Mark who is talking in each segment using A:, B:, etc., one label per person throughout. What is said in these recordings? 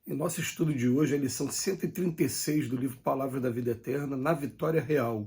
A: Em nosso estudo de hoje, a lição 136 do livro Palavra da Vida Eterna, na Vitória Real.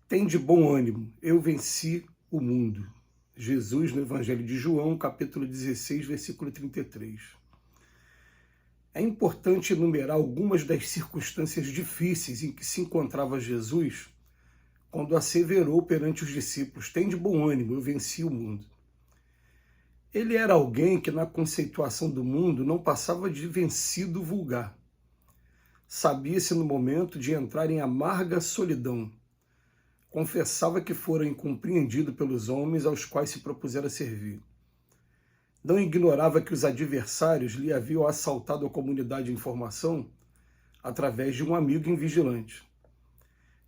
A: Tende bom ânimo, eu venci o mundo. Jesus, no Evangelho de João, capítulo 16, versículo 33. É importante enumerar algumas das circunstâncias difíceis em que se encontrava Jesus quando asseverou perante os discípulos: tende bom ânimo, eu venci o mundo. Ele era alguém que, na conceituação do mundo, não passava de vencido vulgar. Sabia-se no momento de entrar em amarga solidão. Confessava que fora incompreendido pelos homens aos quais se propusera servir. Não ignorava que os adversários lhe haviam assaltado a comunidade de informação através de um amigo invigilante.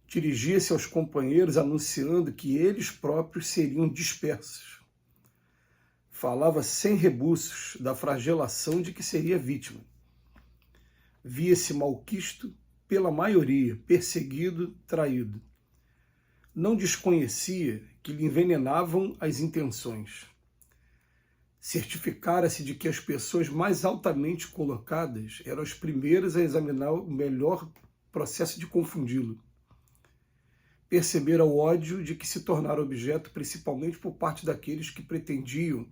A: Dirigia-se aos companheiros anunciando que eles próprios seriam dispersos. Falava sem rebuços da flagelação de que seria vítima. Via-se malquisto pela maioria, perseguido, traído. Não desconhecia que lhe envenenavam as intenções. Certificara-se de que as pessoas mais altamente colocadas eram as primeiras a examinar o melhor processo de confundi-lo. Percebera o ódio de que se tornara objeto principalmente por parte daqueles que pretendiam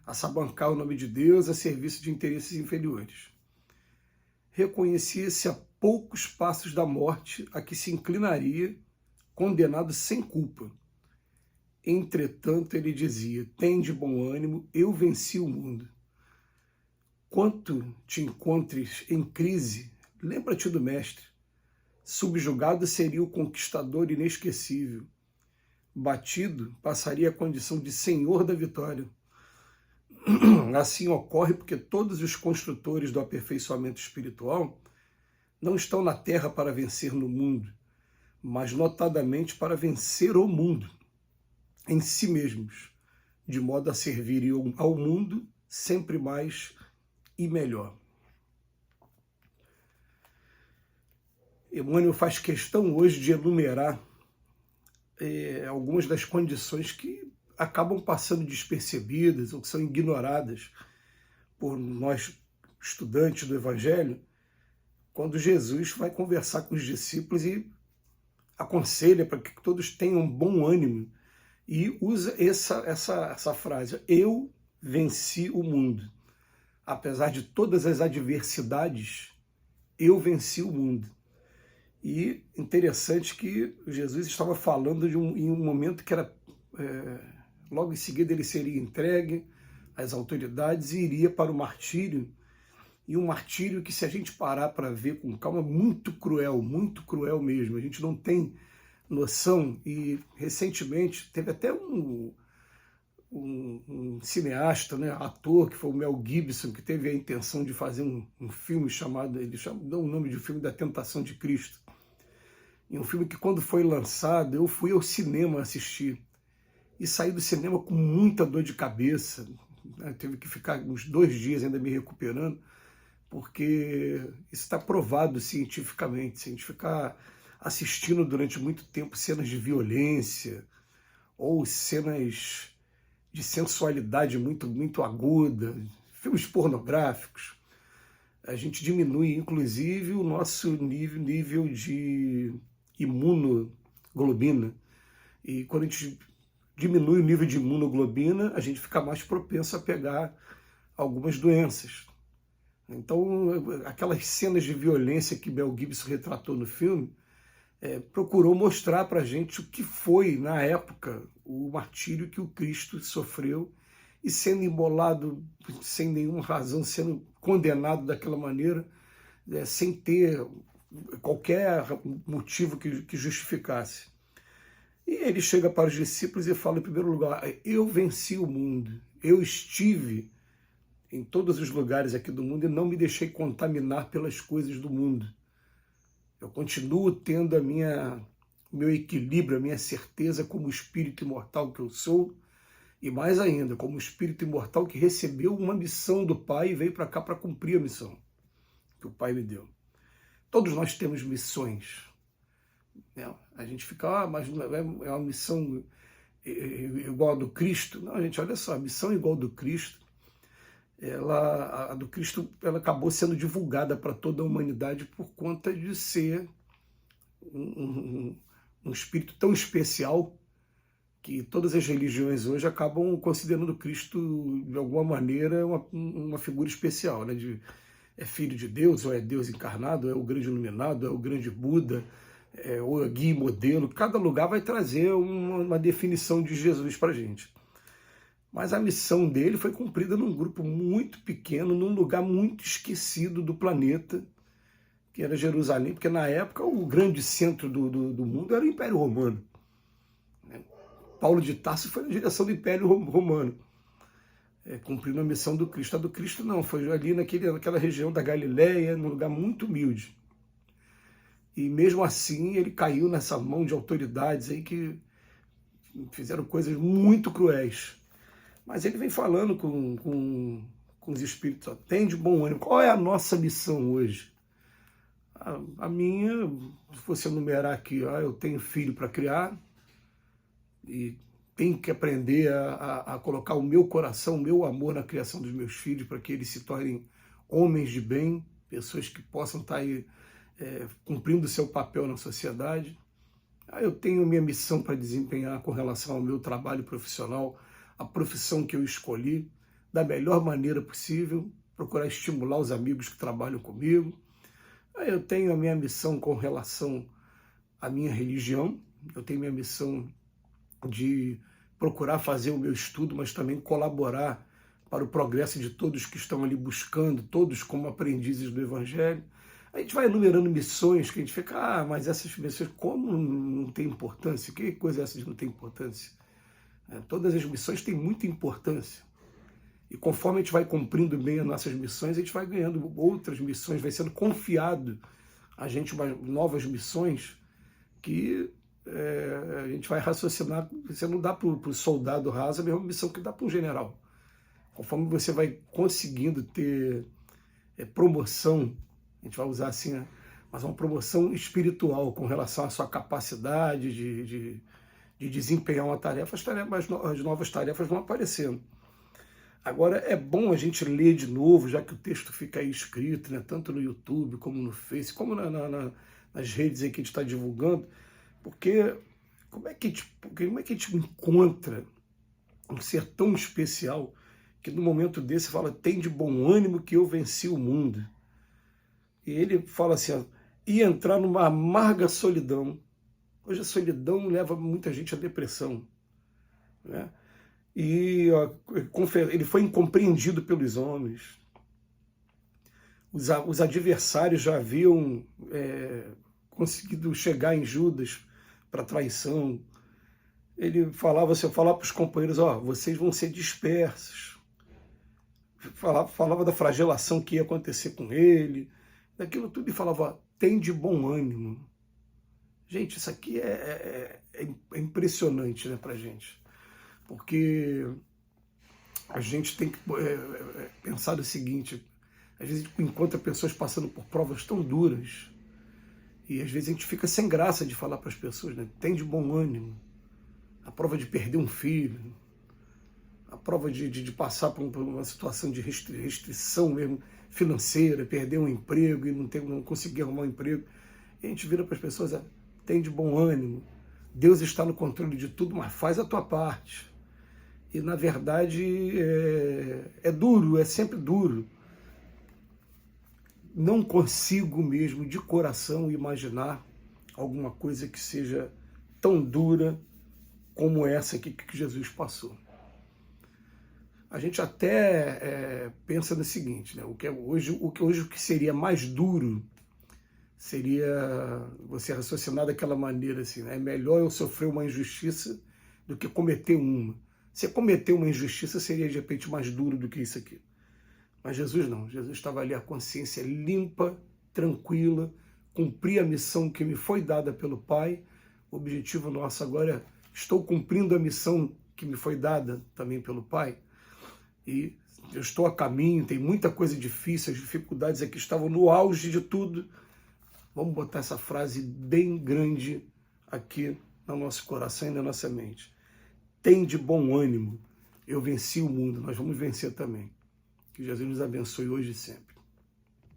A: assabancar o nome de Deus a serviço de interesses inferiores. Reconhecia-se a poucos passos da morte a que se inclinaria, condenado sem culpa. Entretanto, ele dizia: tende bom ânimo, eu venci o mundo. Quanto te encontres em crise, lembra-te do Mestre. Subjugado seria o conquistador inesquecível. Batido, passaria a condição de senhor da vitória. Assim ocorre porque todos os construtores do aperfeiçoamento espiritual não estão na Terra para vencer no mundo, mas notadamente para vencer o mundo em si mesmos, de modo a servir ao mundo sempre mais e melhor. Emmanuel faz questão hoje de enumerar algumas das condições que acabam passando despercebidas ou que são ignoradas por nós estudantes do Evangelho, quando Jesus vai conversar com os discípulos e aconselha para que todos tenham bom ânimo e usa essa frase: eu venci o mundo. Apesar de todas as adversidades, eu venci o mundo. E interessante que Jesus estava falando em um momento que era... logo em seguida ele seria entregue às autoridades e iria para o martírio. E um martírio que, se a gente parar para ver com calma, é muito cruel mesmo. A gente não tem noção. E recentemente teve até um cineasta, né, ator, que foi o Mel Gibson, que teve a intenção de fazer um filme chamado, ele deu o nome de filme da Tentação de Cristo. E um filme que, quando foi lançado, eu fui ao cinema assistir. E saí do cinema com muita dor de cabeça, né? Teve que ficar uns 2 dias ainda me recuperando, porque isso está provado cientificamente. Se a gente ficar assistindo durante muito tempo cenas de violência ou cenas de sensualidade muito aguda, filmes pornográficos, a gente diminui, inclusive, o nosso nível de imunoglobina. E quando a gente diminui o nível de imunoglobina, a gente fica mais propenso a pegar algumas doenças. Então, aquelas cenas de violência que Mel Gibson retratou no filme, procurou mostrar para a gente o que foi, na época, o martírio que o Cristo sofreu, e sendo imolado sem nenhuma razão, sendo condenado daquela maneira, sem ter qualquer motivo que justificasse. E ele chega para os discípulos e fala, em primeiro lugar: eu venci o mundo, eu estive em todos os lugares aqui do mundo e não me deixei contaminar pelas coisas do mundo. Eu continuo tendo o meu equilíbrio, a minha certeza como espírito imortal que eu sou, e mais ainda, como espírito imortal que recebeu uma missão do Pai e veio para cá para cumprir a missão que o Pai me deu. Todos nós temos missões. A gente fica, mas é uma missão igual a do Cristo. Não, gente, olha só, a missão igual a do Cristo a do Cristo, ela acabou sendo divulgada para toda a humanidade por conta de ser um espírito tão especial que todas as religiões hoje acabam considerando Cristo, de alguma maneira, uma figura especial, né? É filho de Deus, ou é Deus encarnado, ou é o grande iluminado, ou é o grande Buda, ou é guia e modelo. Cada lugar vai trazer uma definição de Jesus para a gente. Mas a missão dele foi cumprida num grupo muito pequeno, num lugar muito esquecido do planeta, que era Jerusalém, porque na época o grande centro do mundo era o Império Romano. Paulo de Tarso foi na direção do Império Romano, cumprindo a missão do Cristo. A do Cristo não, foi ali naquela região da Galileia, num lugar muito humilde. E mesmo assim ele caiu nessa mão de autoridades aí que fizeram coisas muito cruéis. Mas ele vem falando com os espíritos, ó, tem de bom ânimo. Qual é a nossa missão hoje? A minha, se fosse enumerar aqui, eu tenho filho para criar, e tenho que aprender a colocar o meu coração, o meu amor na criação dos meus filhos, para que eles se tornem homens de bem, pessoas que possam estar aí cumprindo o seu papel na sociedade. Eu tenho minha missão para desempenhar com relação ao meu trabalho profissional, a profissão que eu escolhi, da melhor maneira possível, procurar estimular os amigos que trabalham comigo. Eu tenho a minha missão com relação à minha religião, eu tenho minha missão de procurar fazer o meu estudo, mas também colaborar para o progresso de todos que estão ali buscando, todos como aprendizes do Evangelho. A gente vai enumerando missões que a gente fica, mas essas missões, como não tem importância? Que coisa é essa de não ter importância? Todas as missões têm muita importância. E conforme a gente vai cumprindo bem as nossas missões, a gente vai ganhando outras missões, vai sendo confiado a gente novas missões que a gente vai raciocinar. Você não dá para o soldado raso a mesma missão que dá para um general. Conforme você vai conseguindo ter promoção, a gente vai usar assim, né? Mas uma promoção espiritual com relação à sua capacidade de desempenhar uma tarefa, as novas tarefas vão aparecendo. Agora, é bom a gente ler de novo, já que o texto fica aí escrito, né, tanto no YouTube, como no Face, como nas redes aí que a gente está divulgando, porque como é que a gente encontra um ser tão especial que no momento desse fala, tem de bom ânimo que eu venci o mundo. E ele fala assim, ó, e entrar numa amarga solidão. Hoje a solidão leva muita gente à depressão, né? E ó, ele foi incompreendido pelos homens. Os adversários já haviam conseguido chegar em Judas para traição. Ele falava, se eu falar para os companheiros, ó, vocês vão ser dispersos. Falava da flagelação que ia acontecer com ele, daquilo tudo, e falava, ó, tem de bom ânimo. Gente, isso aqui é impressionante, né, para gente. Porque a gente tem que pensar o seguinte, às vezes a gente encontra pessoas passando por provas tão duras, e às vezes a gente fica sem graça de falar para as pessoas, né? Tem de bom ânimo. A prova de perder um filho, a prova de passar por uma situação de restrição mesmo financeira, perder um emprego e não conseguir arrumar um emprego. E a gente vira para as pessoas, tem de bom ânimo, Deus está no controle de tudo, mas faz a tua parte. E na verdade é duro, é sempre duro. Não consigo mesmo de coração imaginar alguma coisa que seja tão dura como essa aqui que Jesus passou. A gente até pensa no seguinte, né? O que seria mais duro seria você raciocinar daquela maneira assim, né? É melhor eu sofrer uma injustiça do que cometer uma. Se cometer uma injustiça seria de repente mais duro do que isso aqui. Mas Jesus não, Jesus estava ali a consciência limpa, tranquila, cumprir a missão que me foi dada pelo Pai. O objetivo nosso agora é, estou cumprindo a missão que me foi dada também pelo Pai, e eu estou a caminho, tem muita coisa difícil, as dificuldades aqui estavam no auge de tudo. Vamos botar essa frase bem grande aqui no nosso coração e na nossa mente. Tem de bom ânimo, eu venci o mundo, nós vamos vencer também. Que Jesus nos abençoe hoje e sempre.